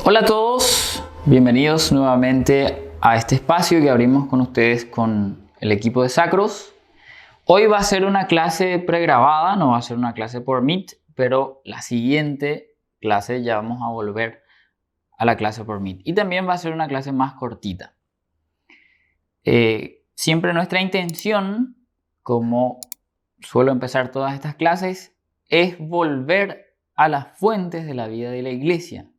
Hola a todos, bienvenidos nuevamente a este espacio que abrimos con ustedes con el equipo de Sacros. Hoy va a ser una clase pregrabada, no va a ser una clase por Meet, pero la siguiente clase ya vamos a volver a la clase por Meet. Y también va a ser una clase más cortita. Siempre nuestra intención, como suelo empezar todas estas clases, es volver a las fuentes de la vida de la iglesia,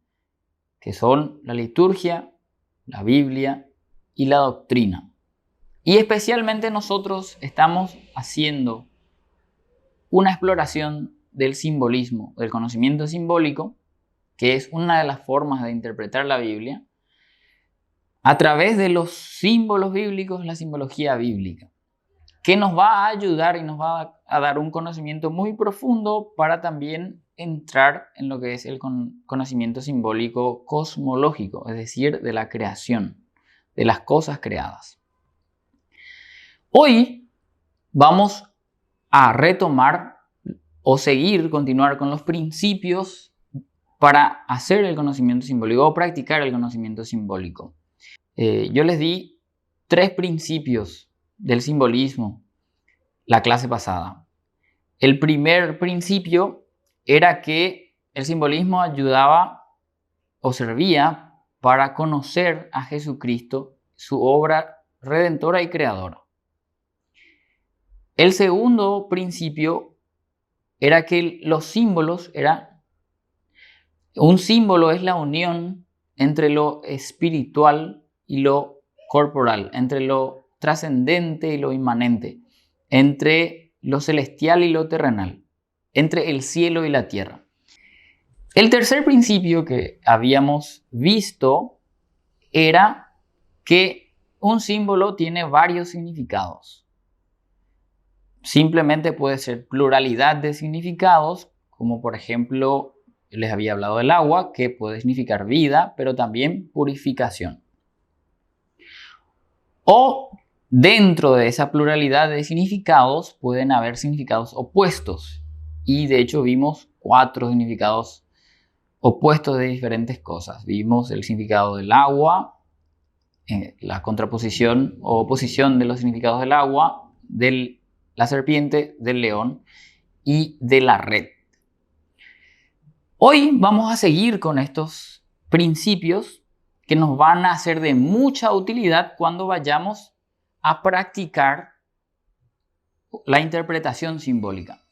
que son la liturgia, la Biblia y la doctrina. Y especialmente nosotros estamos haciendo una exploración del simbolismo, del conocimiento simbólico, que es una de las formas de interpretar la Biblia, a través de los símbolos bíblicos, la simbología bíblica, que nos va a ayudar y nos va a dar un conocimiento muy profundo para también entrar en lo que es el conocimiento simbólico cosmológico, es decir, de la creación, de las cosas creadas. Hoy vamos a retomar o continuar con los principios para hacer el conocimiento simbólico o practicar el conocimiento simbólico. Yo les di 3 principios del simbolismo la clase pasada. El primer principio era que el simbolismo ayudaba o servía para conocer a Jesucristo, su obra redentora y creadora. El segundo principio era que los símbolos un símbolo es la unión entre lo espiritual y lo corporal, entre lo trascendente y lo inmanente, entre lo celestial y lo terrenal, entre el cielo y la tierra. El tercer principio que habíamos visto era que un símbolo tiene varios significados. Simplemente puede ser pluralidad de significados, como por ejemplo, les había hablado del agua, que puede significar vida, pero también purificación. O dentro de esa pluralidad de significados pueden haber significados opuestos. Y de hecho vimos 4 significados opuestos de diferentes cosas. Vimos el significado del agua, la contraposición o oposición de los significados del agua, de la serpiente, del león y de la red. Hoy vamos a seguir con estos principios que nos van a ser de mucha utilidad cuando vayamos a practicar la interpretación simbólica.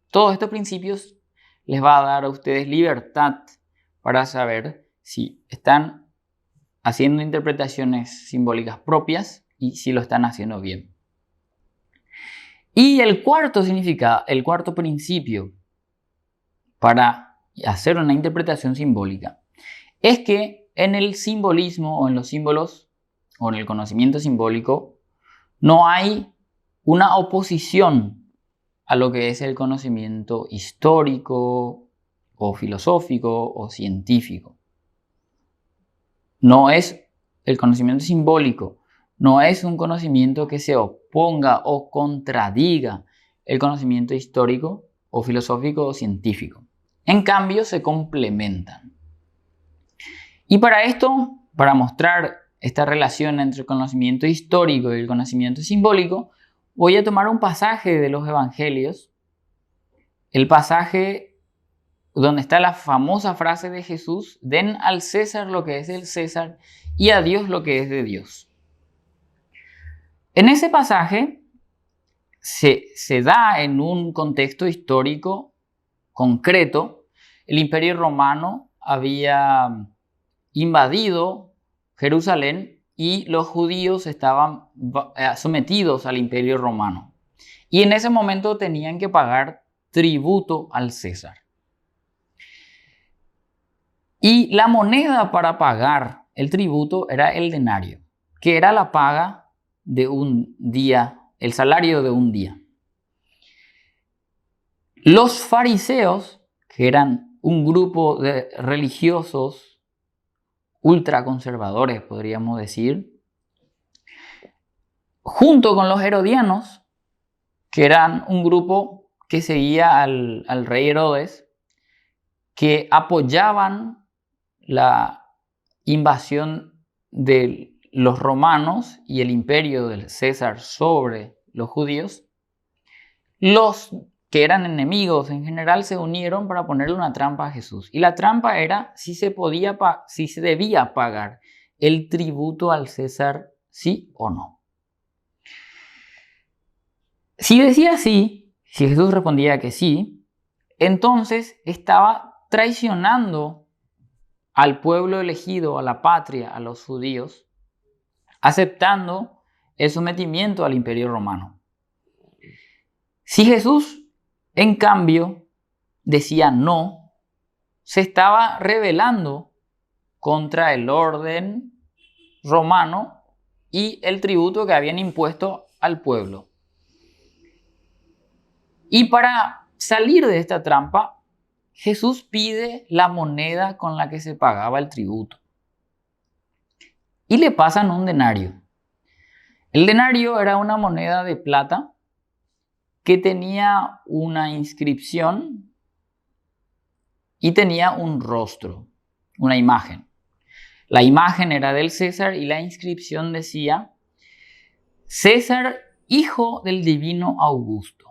Todos estos principios les va a dar a ustedes libertad para saber si están haciendo interpretaciones simbólicas propias y si lo están haciendo bien. Y el cuarto principio para hacer una interpretación simbólica es que en el simbolismo o en los símbolos o en el conocimiento simbólico no hay una oposición a lo que es el conocimiento histórico o filosófico o científico. No es el conocimiento simbólico, no es un conocimiento que se oponga o contradiga el conocimiento histórico o filosófico o científico. En cambio, se complementan. Y para esto, para mostrar esta relación entre el conocimiento histórico y el conocimiento simbólico, voy a tomar un pasaje de los Evangelios, el pasaje donde está la famosa frase de Jesús: den al César lo que es del César y a Dios lo que es de Dios. En ese pasaje se da en un contexto histórico concreto. El Imperio Romano había invadido Jerusalén y los judíos estaban sometidos al Imperio Romano. Y en ese momento tenían que pagar tributo al César. Y la moneda para pagar el tributo era el denario, que era la paga de un día, el salario de un día. Los fariseos, que eran un grupo de religiosos ultraconservadores, podríamos decir, junto con los herodianos, que eran un grupo que seguía al rey Herodes, que apoyaban la invasión de los romanos y el imperio del César sobre los judíos. Los que eran enemigos en general se unieron para ponerle una trampa a Jesús. Y la trampa era si se debía pagar el tributo al César, sí o no. Si decía sí, si Jesús respondía que sí, entonces estaba traicionando al pueblo elegido, a la patria, a los judíos, aceptando el sometimiento al imperio romano. Si Jesús, en cambio, decía no, se estaba rebelando contra el orden romano y el tributo que habían impuesto al pueblo. Y para salir de esta trampa, Jesús pide la moneda con la que se pagaba el tributo. Y le pasan un denario. El denario era una moneda de plata que tenía una inscripción y tenía un rostro, una imagen. La imagen era del César y la inscripción decía: César, hijo del divino Augusto.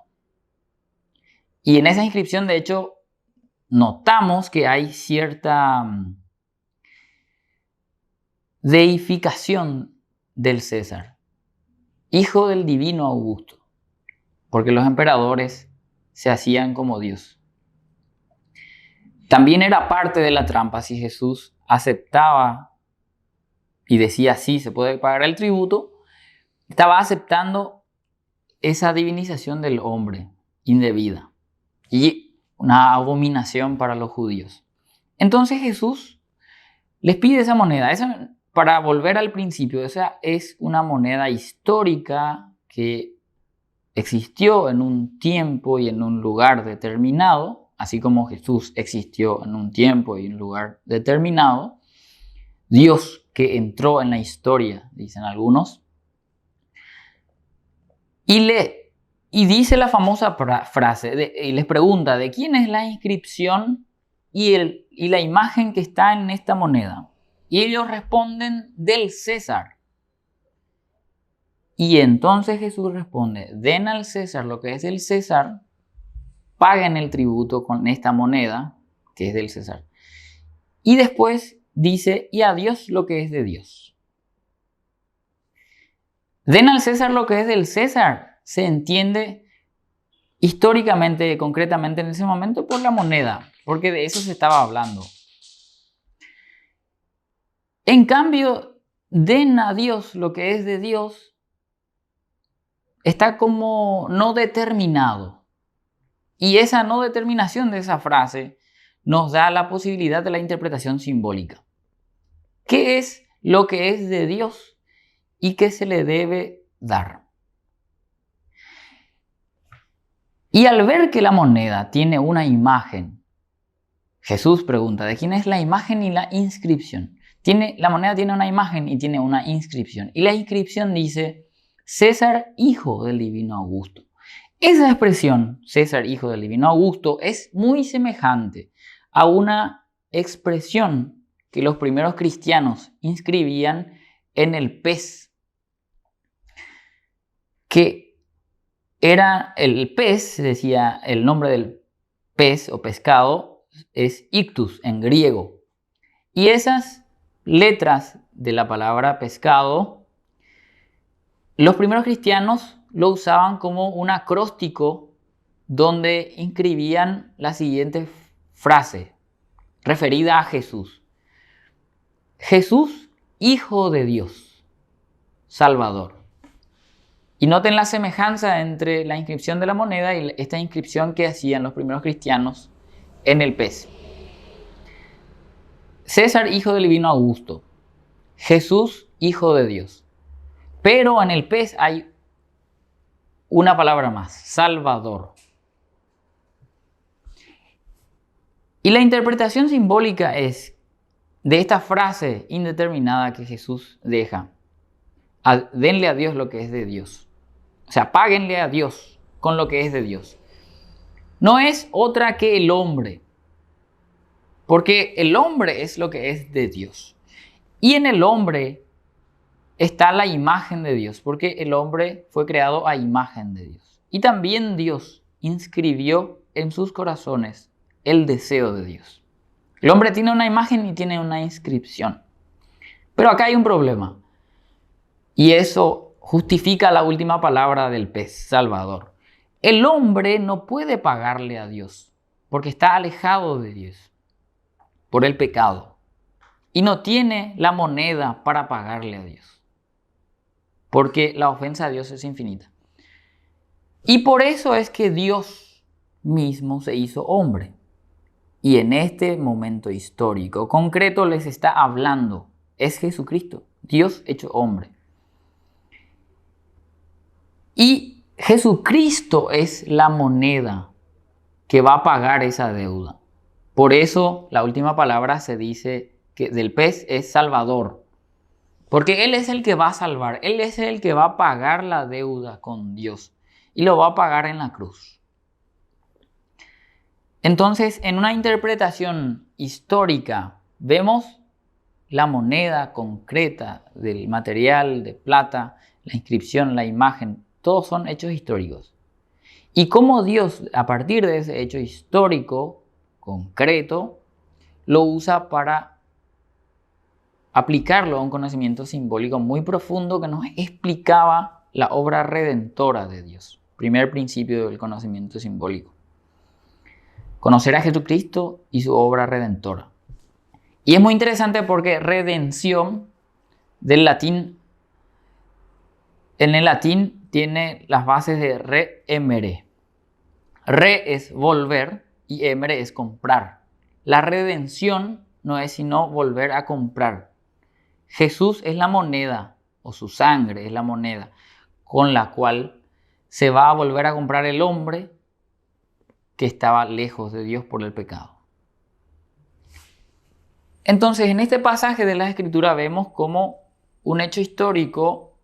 Y en esa inscripción, de hecho, notamos que hay cierta deificación del César, hijo del divino Augusto, porque los emperadores se hacían como Dios. También era parte de la trampa si Jesús aceptaba y decía sí, se puede pagar el tributo, estaba aceptando esa divinización del hombre indebida y una abominación para los judíos. Entonces Jesús les pide esa moneda. Esa, para volver al principio, esa es una moneda histórica que existió en un tiempo y en un lugar determinado, así como Jesús existió en un tiempo y un lugar determinado. Dios que entró en la historia, dicen algunos. Y dice la famosa frase, y les pregunta, ¿de quién es la inscripción y la imagen que está en esta moneda? Y ellos responden, del César. Y entonces Jesús responde, den al César lo que es del César, paguen el tributo con esta moneda que es del César. Y después dice, y a Dios lo que es de Dios. Den al César lo que es del César. Se entiende históricamente, concretamente en ese momento, por la moneda, porque de eso se estaba hablando. En cambio, den a Dios lo que es de Dios, está como no determinado. Y esa no determinación de esa frase nos da la posibilidad de la interpretación simbólica. ¿Qué es lo que es de Dios y qué se le debe dar? Y al ver que la moneda tiene una imagen, Jesús pregunta, ¿de quién es la imagen y la inscripción? La moneda tiene una imagen y tiene una inscripción. Y la inscripción dice, César, hijo del divino Augusto. Esa expresión, César, hijo del divino Augusto, es muy semejante a una expresión que los primeros cristianos inscribían en el pez, que era el pez, decía el nombre del pez o pescado, es ictus en griego. Y esas letras de la palabra pescado, los primeros cristianos lo usaban como un acróstico donde inscribían la siguiente frase referida a Jesús. Jesús, hijo de Dios, Salvador. Y noten la semejanza entre la inscripción de la moneda y esta inscripción que hacían los primeros cristianos en el pez. César, hijo del divino Augusto. Jesús, hijo de Dios. Pero en el pez hay una palabra más, Salvador. Y la interpretación simbólica es de esta frase indeterminada que Jesús deja. Denle a Dios lo que es de Dios. O sea, páguenle a Dios con lo que es de Dios. no es otra que el hombre, porque el hombre es lo que es de Dios. Y en el hombre está la imagen de Dios, porque el hombre fue creado a imagen de Dios. Y también Dios inscribió en sus corazones el deseo de Dios. El hombre tiene una imagen y tiene una inscripción. Pero acá hay un problema. Y eso justifica la última palabra del pez Salvador. El hombre no puede pagarle a Dios porque está alejado de Dios por el pecado. Y no tiene la moneda para pagarle a Dios. Porque la ofensa a Dios es infinita. Y por eso es que Dios mismo se hizo hombre. Y en este momento histórico concreto les está hablando. Es Jesucristo, Dios hecho hombre. Y Jesucristo es la moneda que va a pagar esa deuda. Por eso la última palabra se dice que del pez es Salvador. Porque Él es el que va a salvar. Él es el que va a pagar la deuda con Dios. Y lo va a pagar en la cruz. Entonces, en una interpretación histórica, vemos la moneda concreta del material de plata, la inscripción, la imagen, todos son hechos históricos. Y cómo Dios, a partir de ese hecho histórico, concreto, lo usa para aplicarlo a un conocimiento simbólico muy profundo que nos explicaba la obra redentora de Dios. Primer principio del conocimiento simbólico. Conocer a Jesucristo y su obra redentora. Y es muy interesante porque redención del latín, en el latín tiene las bases de re-emere. Re es volver y emere es comprar. La redención no es sino volver a comprar. Jesús es la moneda, o su sangre es la moneda, con la cual se va a volver a comprar el hombre que estaba lejos de Dios por el pecado. Entonces, en este pasaje de la Escritura vemos cómo un hecho histórico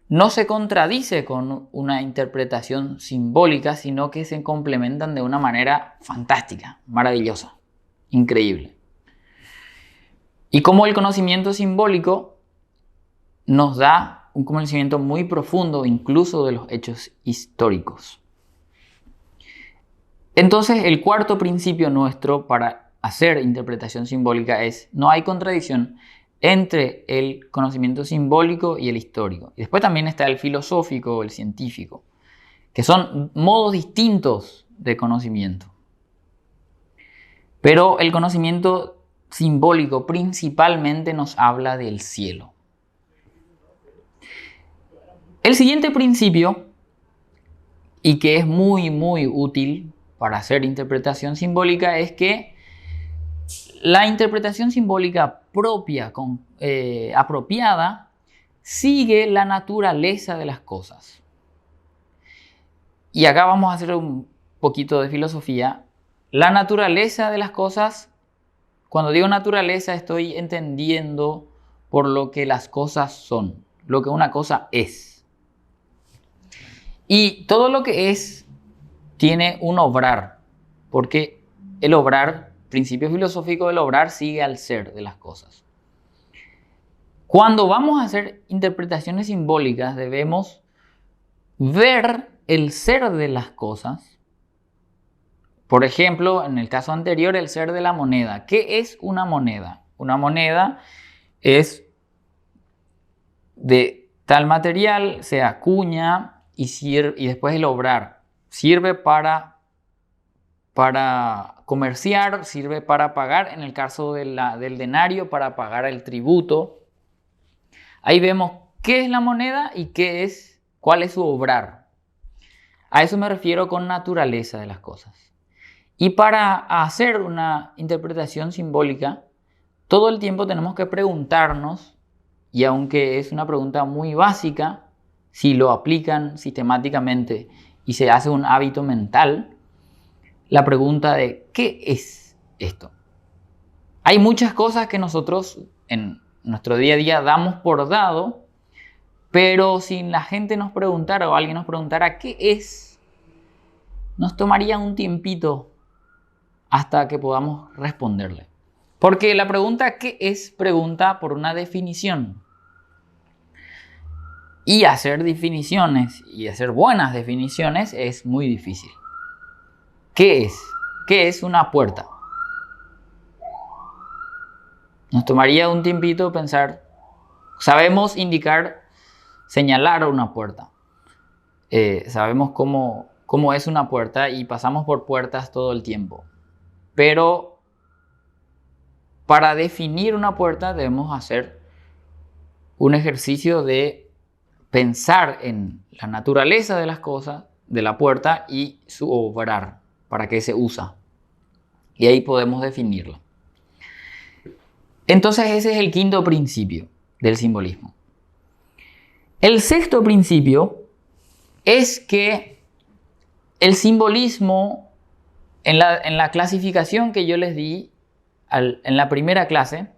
no se contradice con una interpretación simbólica, sino que se complementan de una manera fantástica, maravillosa, increíble. Y cómo el conocimiento simbólico nos da un conocimiento muy profundo, incluso de los hechos históricos. Entonces, el cuarto principio nuestro para hacer interpretación simbólica es: no hay contradicción entre el conocimiento simbólico y el histórico. Y después también está el filosófico o el científico, que son modos distintos de conocimiento. Pero el conocimiento simbólico principalmente nos habla del cielo. El siguiente principio, y que es muy útil para hacer interpretación simbólica, es que la interpretación simbólica apropiada sigue la naturaleza de las cosas. Y acá vamos a hacer un poquito de filosofía. La naturaleza de las cosas, cuando digo naturaleza, estoy entendiendo por lo que las cosas son, lo que una cosa es. Y todo lo que es tiene un obrar, porque el obrar, principio filosófico del obrar, sigue al ser de las cosas. Cuando vamos a hacer interpretaciones simbólicas, debemos ver el ser de las cosas. Por ejemplo, en el caso anterior, el ser de la moneda. ¿Qué es una moneda? Una moneda es de tal material, se acuña y después el obrar. Sirve para comerciar, sirve para pagar, en el caso del denario, para pagar el tributo. Ahí vemos qué es la moneda y cuál es su obrar. A eso me refiero con naturaleza de las cosas. Y para hacer una interpretación simbólica, todo el tiempo tenemos que preguntarnos, y aunque es una pregunta muy básica, si lo aplican sistemáticamente y se hace un hábito mental, la pregunta de ¿qué es esto? Hay muchas cosas que nosotros en nuestro día a día damos por dado, pero si la gente nos preguntara o alguien nos preguntara ¿qué es? nos tomaría un tiempito hasta que podamos responderle. Porque la pregunta ¿qué es? Pregunta por una definición. Y hacer definiciones y hacer buenas definiciones es muy difícil. ¿Qué es? ¿Qué es una puerta? Nos tomaría un tiempito pensar. Sabemos señalar una puerta. Sabemos cómo es una puerta y pasamos por puertas todo el tiempo. Pero para definir una puerta debemos hacer un ejercicio de pensar en la naturaleza de las cosas, de la puerta y su obrar, para qué se usa. Y ahí podemos definirlo. Entonces ese es el quinto principio del simbolismo. El sexto principio es que el simbolismo, en la clasificación que yo les di en la primera clase,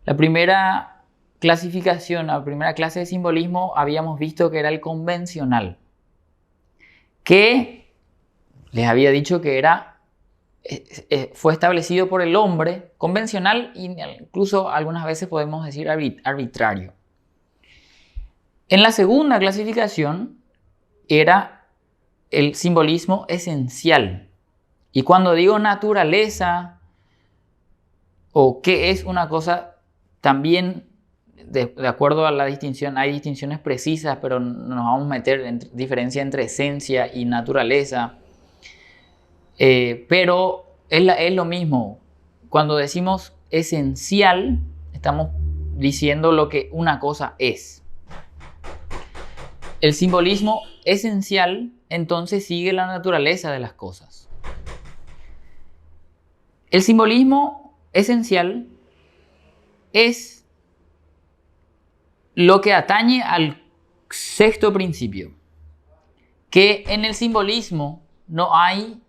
la primera clasificación, la primera clase de simbolismo, habíamos visto que era el convencional, que les había dicho que fue establecido por el hombre, convencional, e incluso algunas veces podemos decir arbitrario. En la segunda clasificación era el simbolismo esencial. Y cuando digo naturaleza o qué es una cosa, también de acuerdo a la distinción, hay distinciones precisas, pero no nos vamos a meter en diferencia entre esencia y naturaleza. Pero es lo mismo. Cuando decimos esencial, estamos diciendo lo que una cosa es. El simbolismo esencial entonces sigue la naturaleza de las cosas. El simbolismo esencial es lo que atañe al sexto principio, que en el simbolismo no hay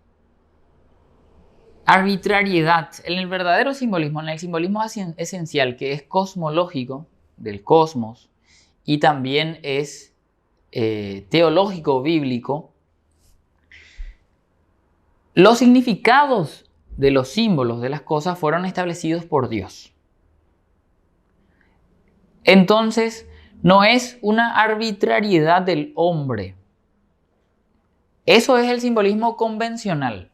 arbitrariedad. En el verdadero simbolismo, en el simbolismo esencial, que es cosmológico, del cosmos, y también es teológico, bíblico, los significados de los símbolos de las cosas fueron establecidos por Dios. Entonces, no es una arbitrariedad del hombre. Eso es el simbolismo convencional,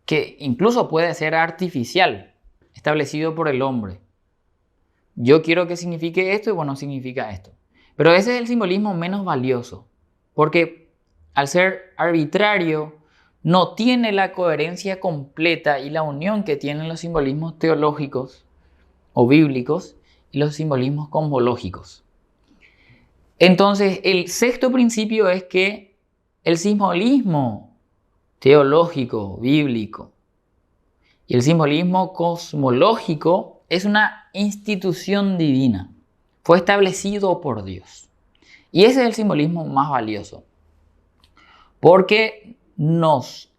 que incluso puede ser artificial, establecido por el hombre. Yo quiero que signifique esto y bueno, significa esto. Pero ese es el simbolismo menos valioso, porque al ser arbitrario, no tiene la coherencia completa y la unión que tienen los simbolismos teológicos o bíblicos y los simbolismos cosmológicos. Entonces, el sexto principio es que el simbolismo teológico, bíblico y el simbolismo cosmológico es una institución divina. Fue establecido por Dios. Y ese es el simbolismo más valioso, porque nos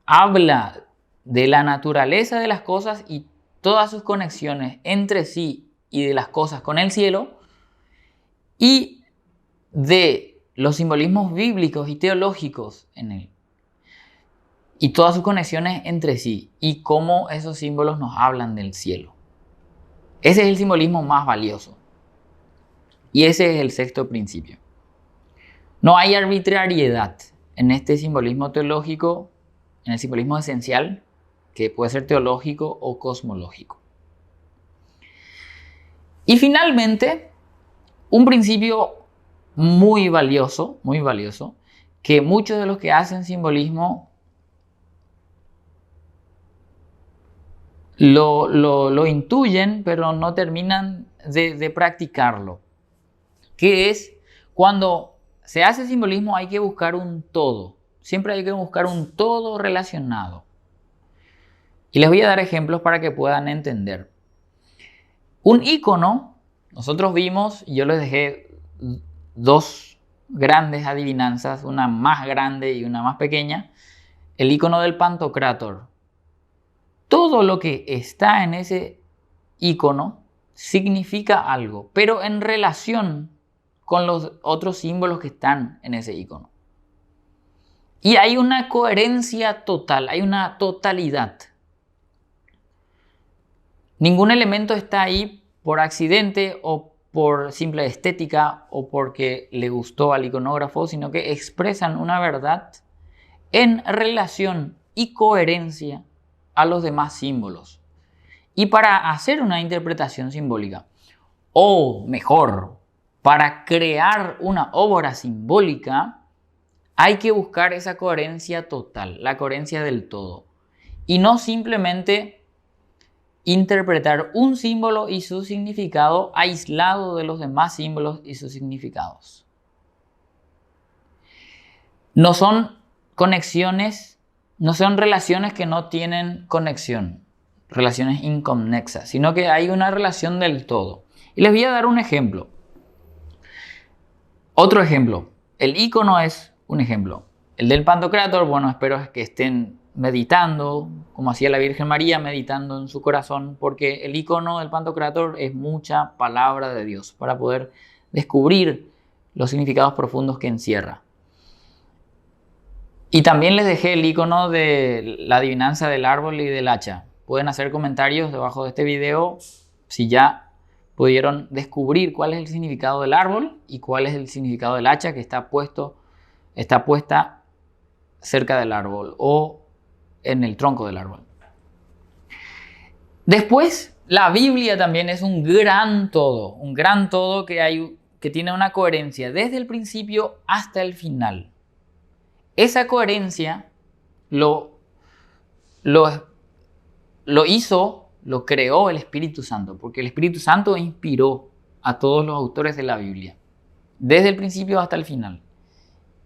habla de la naturaleza de las cosas y todas sus conexiones entre sí y de las cosas con el cielo, y de los simbolismos bíblicos y teológicos en él, y todas sus conexiones entre sí, y cómo esos símbolos nos hablan del cielo. Ese es el simbolismo más valioso. Y ese es el sexto principio. No hay arbitrariedad en este simbolismo teológico, en el simbolismo esencial, que puede ser teológico o cosmológico. Y finalmente, un principio muy valioso, que muchos de los que hacen simbolismo lo intuyen, pero no terminan de practicarlo, que es cuando se hace simbolismo hay que buscar un todo. Siempre hay que buscar un todo relacionado. Y les voy a dar ejemplos para que puedan entender. Un icono, nosotros vimos, yo les dejé dos grandes adivinanzas, una más grande y una más pequeña. El icono del Pantocrátor. Todo lo que está en ese icono significa algo, pero en relación con los otros símbolos que están en ese icono. Y hay una coherencia total, hay una totalidad. Ningún elemento está ahí por accidente o por simple estética o porque le gustó al iconógrafo, sino que expresan una verdad en relación y coherencia a los demás símbolos. Y para hacer una interpretación simbólica, o mejor, para crear una obra simbólica, hay que buscar esa coherencia total, la coherencia del todo. Y no simplemente interpretar un símbolo y su significado aislado de los demás símbolos y sus significados. No son conexiones, no son relaciones que no tienen conexión, relaciones inconexas, sino que hay una relación del todo. Y les voy a dar un ejemplo. Otro ejemplo. El icono es un ejemplo. El del Pantocrátor, bueno, espero que estén meditando, como hacía la Virgen María, meditando en su corazón, porque el icono del Pantocrátor es mucha palabra de Dios para poder descubrir los significados profundos que encierra. Y también les dejé el icono de la adivinanza del árbol y del hacha. Pueden hacer comentarios debajo de este video si ya pudieron descubrir cuál es el significado del árbol y cuál es el significado del hacha que está puesta cerca del árbol o en el tronco del árbol. Después, la Biblia también es un gran todo que tiene una coherencia desde el principio hasta el final. Esa coherencia lo creó el Espíritu Santo, porque el Espíritu Santo inspiró a todos los autores de la Biblia, desde el principio hasta el final.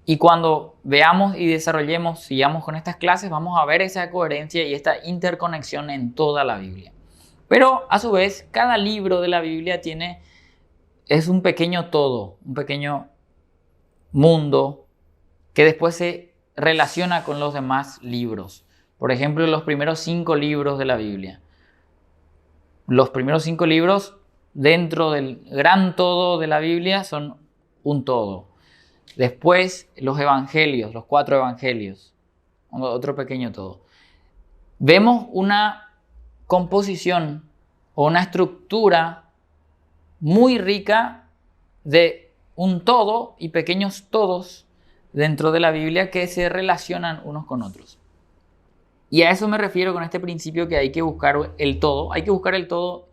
Y cuando veamos y desarrollemos, sigamos con estas clases, vamos a ver esa coherencia y esta interconexión en toda la Biblia. Pero a su vez, cada libro de la Biblia es un pequeño todo, un pequeño mundo que después se relaciona con los demás libros. Por ejemplo, los primeros 5 libros de la Biblia. Los primeros 5 libros dentro del gran todo de la Biblia son un todo. Después los evangelios, los 4 evangelios, otro pequeño todo. Vemos una composición o una estructura muy rica de un todo y pequeños todos dentro de la Biblia que se relacionan unos con otros. Y a eso me refiero con este principio que hay que buscar el todo. Hay que buscar el todo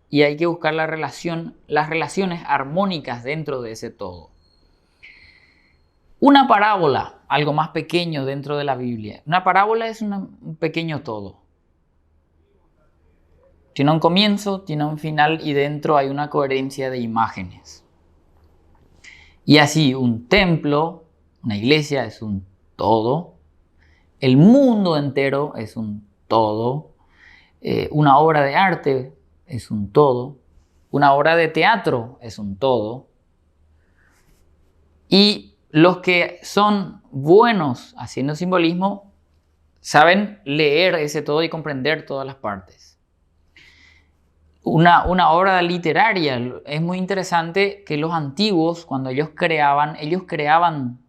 y hay que buscar las relaciones armónicas dentro de ese todo. Una parábola, algo más pequeño dentro de la Biblia. Una parábola es un pequeño todo. Tiene un comienzo, tiene un final y dentro hay una coherencia de imágenes. Y así un templo, una iglesia es un todo. El mundo entero es un todo. Una obra de arte es un todo. Una obra de teatro es un todo. Y los que son buenos haciendo simbolismo saben leer ese todo y comprender todas las partes. Una obra literaria es muy interesante que los antiguos, cuando ellos creaban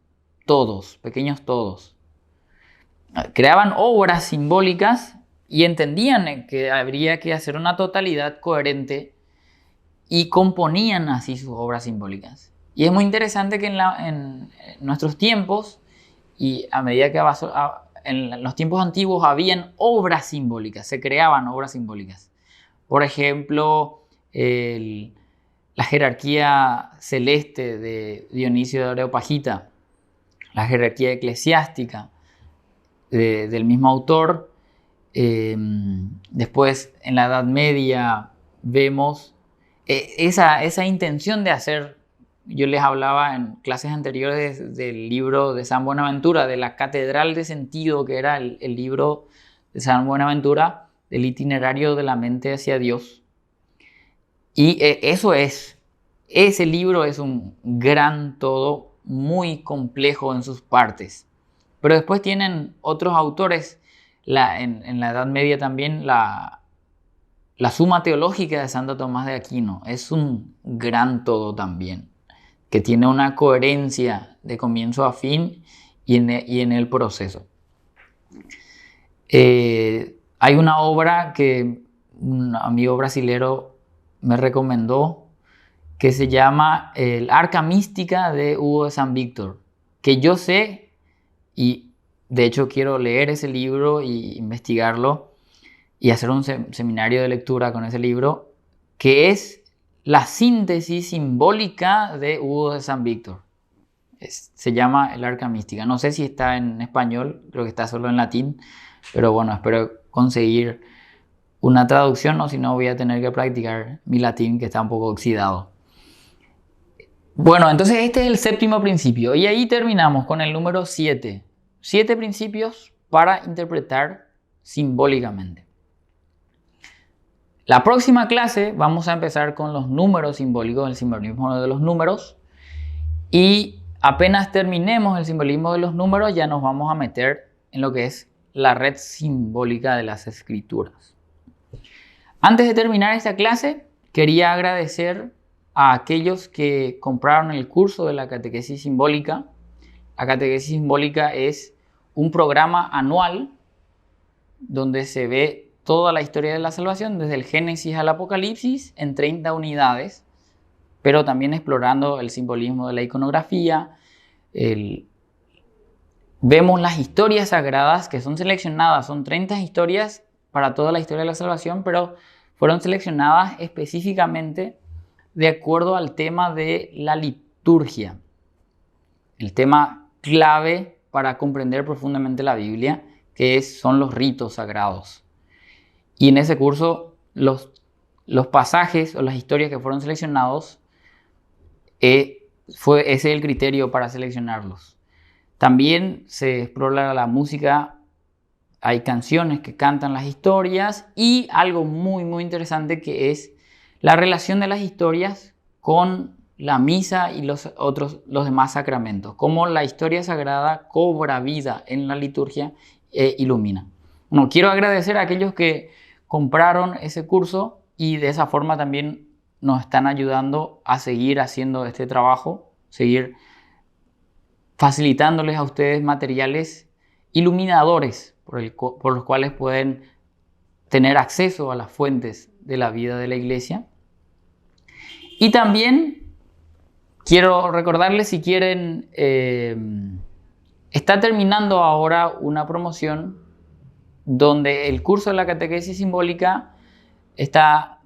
todos, pequeños todos. Creaban obras simbólicas y entendían que habría que hacer una totalidad coherente y componían así sus obras simbólicas. Y es muy interesante que en nuestros tiempos y a medida que avanzó, en los tiempos antiguos habían obras simbólicas, se creaban obras simbólicas. Por ejemplo, la jerarquía celeste de Dionisio de Areopagita, la jerarquía eclesiástica del mismo autor. Después, en la Edad Media, vemos esa intención de hacer. Yo les hablaba en clases anteriores del libro de San Buenaventura, de la Catedral de Sentido, que era el libro de San Buenaventura, del itinerario de la mente hacia Dios. Y ese libro es un gran todo, muy complejo en sus partes. Pero después tienen otros autores, en la Edad Media también, la Suma Teológica de Santo Tomás de Aquino. Es un gran todo también, que tiene una coherencia de comienzo a fin y en el proceso. Hay una obra que un amigo brasilero me recomendó que se llama El Arca Mística de Hugo de San Víctor, que yo sé, y de hecho quiero leer ese libro y investigarlo y hacer un seminario de lectura con ese libro, que es la síntesis simbólica de Hugo de San Víctor. Se llama El Arca Mística. No sé si está en español, creo que está solo en latín, pero bueno, espero conseguir una traducción, o si no voy a tener que practicar mi latín, que está un poco oxidado. Bueno, entonces este es el séptimo principio y ahí terminamos con el número 7. 7 principios para interpretar simbólicamente. La próxima clase vamos a empezar con los números simbólicos, el simbolismo de los números, y apenas terminemos el simbolismo de los números ya nos vamos a meter en lo que es la red simbólica de las escrituras. Antes de terminar esta clase, quería agradecer a aquellos que compraron el curso de la catequesis simbólica. La catequesis simbólica es un programa anual donde se ve toda la historia de la salvación, desde el Génesis al Apocalipsis, en 30 unidades, pero también explorando el simbolismo de la iconografía. Vemos las historias sagradas que son seleccionadas, son 30 historias para toda la historia de la salvación, pero fueron seleccionadas específicamente de acuerdo al tema de la liturgia, el tema clave para comprender profundamente la Biblia, que son los ritos sagrados. Y en ese curso los pasajes o las historias que fueron seleccionados, ese es el criterio para seleccionarlos. También se explora la música, hay canciones que cantan las historias y algo muy muy interesante que es la relación de las historias con la misa y los demás sacramentos, cómo la historia sagrada cobra vida en la liturgia e ilumina. Bueno, quiero agradecer a aquellos que compraron ese curso y de esa forma también nos están ayudando a seguir haciendo este trabajo, seguir facilitándoles a ustedes materiales iluminadores por los cuales pueden tener acceso a las fuentes de la vida de la iglesia. Y también quiero recordarles, si quieren, está terminando ahora una promoción donde el curso de la catequesis simbólica está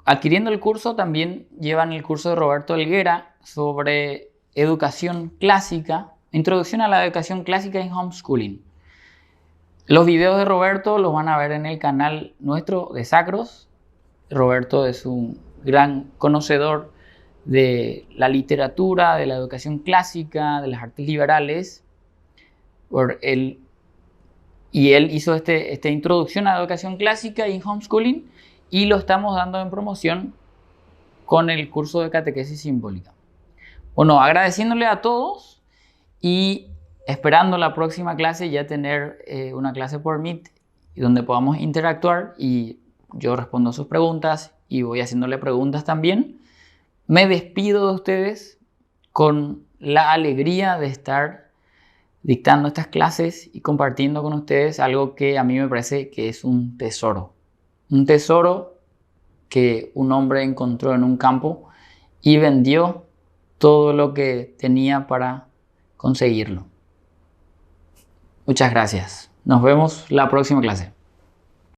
adquiriendo el curso, también llevan el curso de Roberto Helguera sobre educación clásica, introducción a la educación clásica en homeschooling. Los videos de Roberto los van a ver en el canal nuestro de Sacros. Roberto es un gran conocedor de la literatura, de la educación clásica, de las artes liberales. Él hizo esta introducción a la educación clásica y homeschooling y lo estamos dando en promoción con el curso de catequesis simbólica. Bueno, agradeciéndole a todos y esperando la próxima clase ya tener una clase por Meet donde podamos interactuar y yo respondo sus preguntas y voy haciéndole preguntas también. Me despido de ustedes con la alegría de estar dictando estas clases y compartiendo con ustedes algo que a mí me parece que es un tesoro. Un tesoro que un hombre encontró en un campo y vendió todo lo que tenía para conseguirlo. Muchas gracias. Nos vemos la próxima clase.